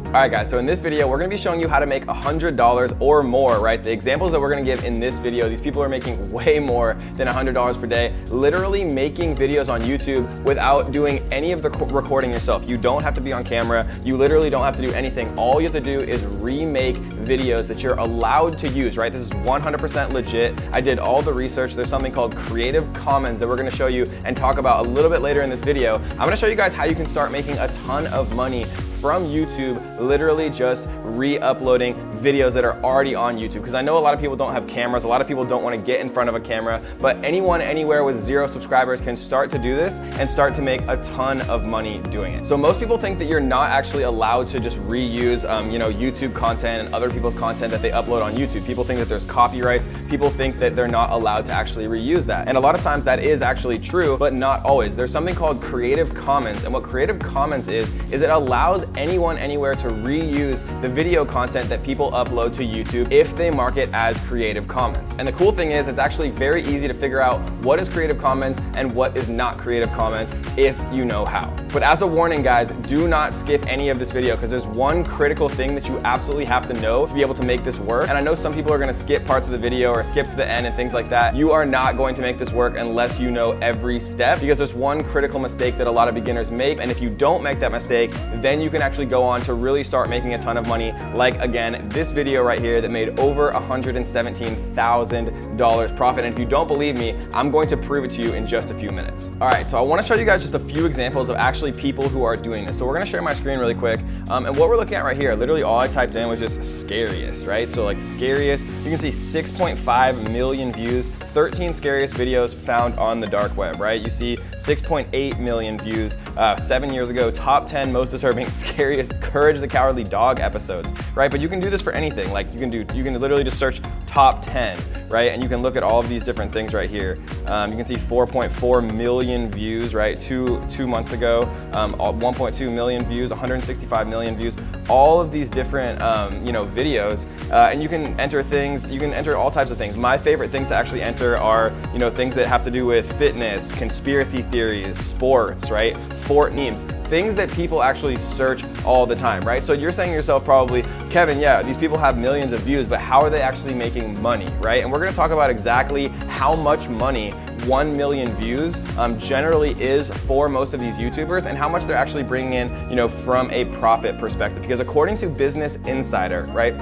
All right guys, so in this video, we're gonna be showing you how to make $100 or more, right? The examples that we're gonna give in this video, these people are making way more than $100 per day, literally making videos on YouTube without doing any of the recording yourself. You don't have to be on camera. You literally don't have to do anything. All you have to do is remake videos that you're allowed to use, right? This is 100% legit. I did all the research. There's something called Creative Commons that we're gonna show you and talk about a little bit later in this video. I'm gonna show you guys how you can start making a ton of money from YouTube, literally just re-uploading videos that are already on YouTube. Because I know a lot of people don't have cameras, a lot of people don't want to get in front of a camera, but anyone, anywhere with 0 subscribers can start to do this and start to make a ton of money doing it. So most people think that you're not actually allowed to just reuse YouTube content and other people's content that they upload on YouTube. People think that there's copyrights, people think that they're not allowed to actually reuse that. And a lot of times that is actually true, but not always. There's something called Creative Commons, and what Creative Commons is it allows anyone, anywhere to reuse the video content that people upload to YouTube if they mark it as Creative Commons. And the cool thing is it's actually very easy to figure out what is Creative Commons and what is not Creative Commons if you know how. But as a warning guys, do not skip any of this video because there's one critical thing that you absolutely have to know to be able to make this work. And I know some people are gonna skip parts of the video or skip to the end and things like that. You are not going to make this work unless you know every step, because there's one critical mistake that a lot of beginners make. And if you don't make that mistake, then you can actually go on to really start making a ton of money, like again this video right here that made over $117,000 profit. And if you don't believe me, I'm going to prove it to you in just a few minutes. All right, so I want to show you guys just a few examples of actually people who are doing this. So we're going to share my screen really quick, and what we're looking at right here, literally all I typed in was just scariest, right? So like scariest, you can see 6.5 million views, 13 scariest videos found on the dark web, right? You see 6.8 million views 7 years ago, top 10 most disturbing scariest Courage the Cowardly Dog episodes, right? But you can do this for anything. Like you can literally just search top 10, right? And you can look at all of these different things right here. You can see 4.4 million views, right? Two months ago, 1.2 million views, 165 million views, all of these different, videos. And you can enter things, you can enter all types of things. My favorite things to actually enter are, things that have to do with fitness, conspiracy theories, sports, right? Fort memes, things that people actually search all the time, right? So you're saying to yourself probably, Kevin, yeah, these people have millions of views, but how are they actually making money, right? And we're gonna talk about exactly how much money 1 million views generally is for most of these YouTubers and how much they're actually bringing in, from a profit perspective. Because according to Business Insider, right,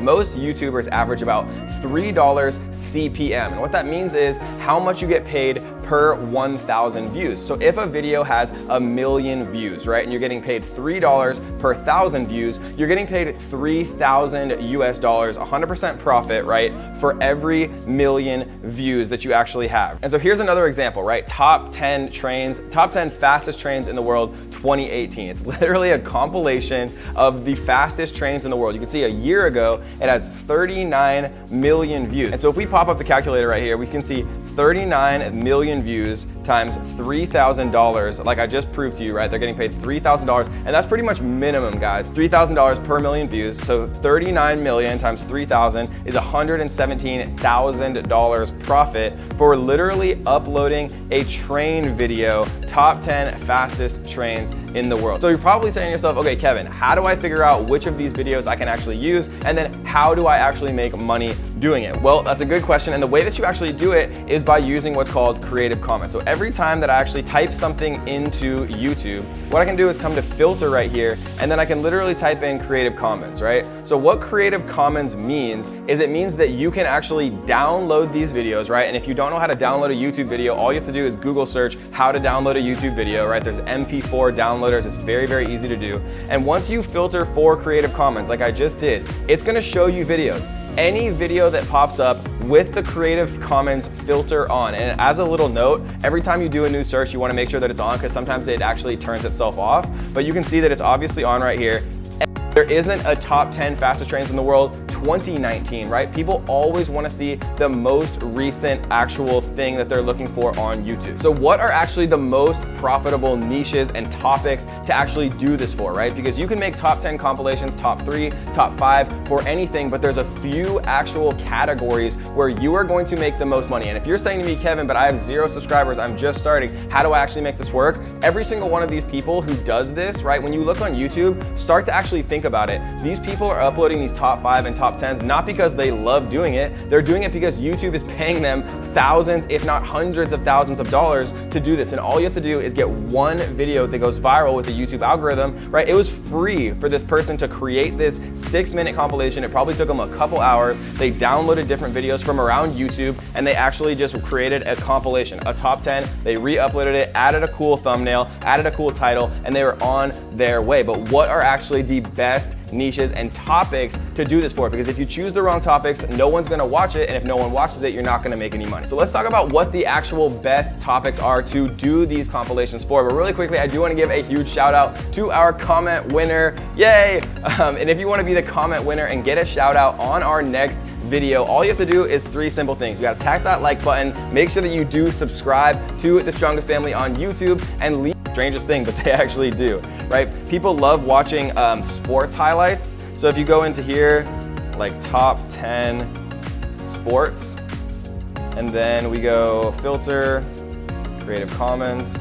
most YouTubers average about $3 CPM. And what that means is how much you get paid per 1,000 views. So if a video has 1 million views, right, and you're getting paid $3 per 1,000 views, you're getting paid $3,000 US, 100% profit, right, for every 1 million views that you actually have. And so here's another example, right? Top 10 fastest trains in the world, 2018. It's literally a compilation of the fastest trains in the world. You can see a year ago, it has 39 million views. And so if we pop up the calculator right here, we can see 39 million views times $3,000, like I just proved to you, right? They're getting paid $3,000, and that's pretty much minimum, guys. $3,000 per million views, so 39 million times 3,000 is $117,000 profit for literally uploading a train video, top 10 fastest trains in the world. So you're probably saying to yourself, okay, Kevin, how do I figure out which of these videos I can actually use, and then how do I actually make money doing it? Well, that's a good question, and the way that you actually do it is by using what's called Creative Commons. So every time that I actually type something into YouTube, what I can do is come to filter right here, and then I can literally type in Creative Commons, right? So what Creative Commons means is it means that you can actually download these videos, right? And if you don't know how to download a YouTube video, all you have to do is Google search how to download a YouTube video, right? There's MP4 downloaders. It's very, very easy to do. And once you filter for Creative Commons, like I just did, it's gonna show you videos. Any video that pops up with the Creative Commons filter on. And as a little note, every time you do a new search, you wanna make sure that it's on because sometimes it actually turns itself off. But you can see that it's obviously on right here. There isn't a top 10 fastest trains in the world. 2019, right? People always want to see the most recent actual thing that they're looking for on YouTube. So what are actually the most profitable niches and topics to actually do this for, right? Because you can make top 10 compilations, top 3, top 5 for anything, but there's a few actual categories where you are going to make the most money. And if you're saying to me, Kevin, but I have 0 subscribers, I'm just starting, how do I actually make this work? Every single one of these people who does this, right? When you look on YouTube, start to actually think about it. These people are uploading these top 5 and top 10s not because they love doing it. They're doing it because YouTube is paying them thousands, if not hundreds of thousands of dollars to do this. And all you have to do is get one video that goes viral with the YouTube algorithm, right? It was free for this person to create this 6-minute compilation. It probably took them a couple hours. They downloaded different videos from around YouTube and they actually just created a compilation, a top 10. They re-uploaded it, added a cool thumbnail, added a cool title, and they were on their way. But what are actually the best niches and topics to do this for? Because if you choose the wrong topics, no one's gonna watch it, and if no one watches it, you're not gonna make any money. So let's talk about what the actual best topics are to do these compilations for. But really quickly, I do wanna give a huge shout out to our comment winner. Yay! And if you wanna be the comment winner and get a shout out on our next video, all you have to do is 3 simple things. You gotta tap that like button, make sure that you do subscribe to The Strongest Family on YouTube, and leave the strangest thing, but they actually do, right? People love watching sports highlights. So if you go into here, like top 10 sports, and then we go filter, Creative Commons,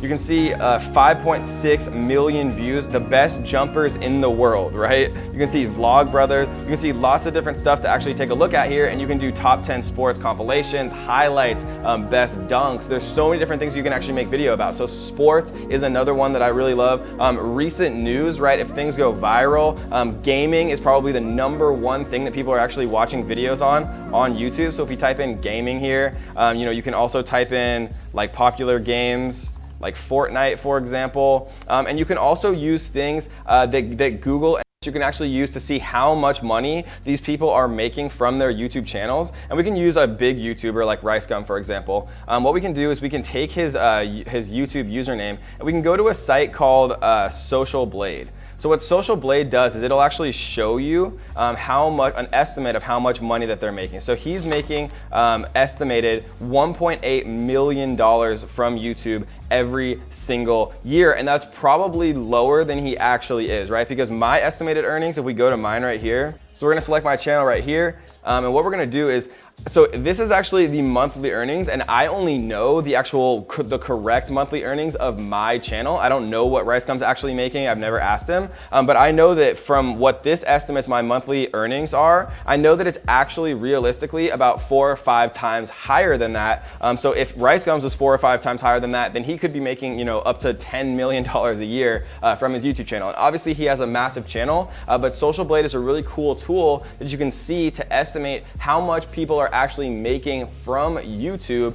you can see 5.6 million views, the best jumpers in the world, right? You can see Vlog Brothers, you can see lots of different stuff to actually take a look at here, and you can do top 10 sports compilations, highlights, best dunks. There's so many different things you can actually make video about. So sports is another one that I really love. Recent news, right? If things go viral, gaming is probably the #1 thing that people are actually watching videos on YouTube. So if you type in gaming here, you know, you can also type in like popular games, like Fortnite, for example. And you can also use things that Google and you can actually use to see how much money these people are making from their YouTube channels. And we can use a big YouTuber like RiceGum, for example. What we can do is we can take his YouTube username and we can go to a site called Social Blade. So what Social Blade does is it'll actually show you an estimate of how much money that they're making. So he's making estimated $1.8 million from YouTube every single year. And that's probably lower than he actually is, right? Because my estimated earnings, if we go to mine right here, so we're gonna select my channel right here. And what we're gonna do is, so this is actually the monthly earnings, and I only know the correct monthly earnings of my channel. I don't know what RiceGum's actually making. I've never asked him, but I know that from what this estimates my monthly earnings are, I know that it's actually realistically about 4 or 5 times higher than that. So if RiceGum's was 4 or 5 times higher than that, then he could be making, you know, up to $10 million a year from his YouTube channel. And obviously he has a massive channel, but Social Blade is a really cool tool that you can see to estimate how much people are actually making from YouTube,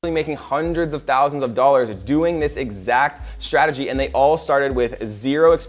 making hundreds of thousands of dollars doing this exact strategy, and they all started with 0 experience